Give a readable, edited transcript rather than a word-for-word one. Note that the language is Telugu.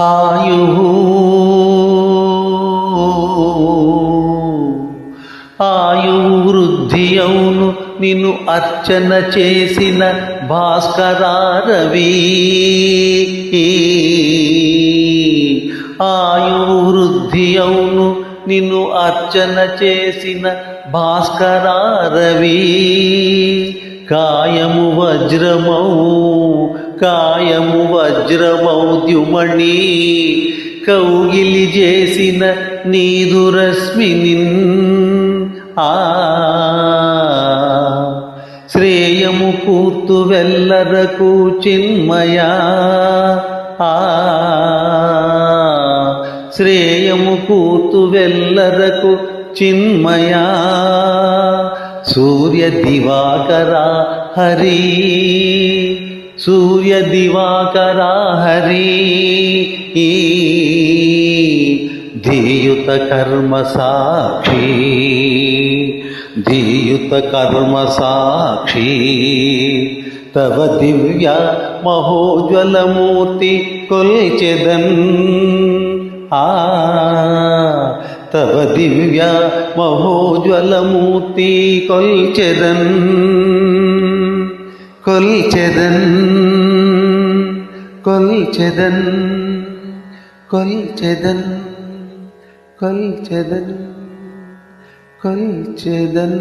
ఆయువు వృద్ధి అవును నిన్ను అర్చన చేసిన భాస్కరారవి. ఆయువు వృద్ధి అవును నిన్ను అర్చన చేసిన భాస్కరారవి. కాయము వజ్రమౌద్యుమణి కౌగిలి చేసిన నీదు రశ్మినిన్. శ్రేయము కూర్తు వెల్లరకు చిన్మయా. శ్రేయము కూర్తు వెల్లరకు చిన్మయా. సూర్య దివాకరా హరి, సూర్య దివాకరా హరి. ధీయుత కర్మ సాక్షి, ధీయుత కర్మ సాక్షి. తవ దివ్య మహోజ్వలమూర్తి కొల్చెదన్. తవ దివ్య మహోజ్వలమూర్తి కొల్చెదన్. కొల్చెదన్ కొల్చెదన్ కొల్చెదన్ కొల్చెదన్ కొల్చెదన్.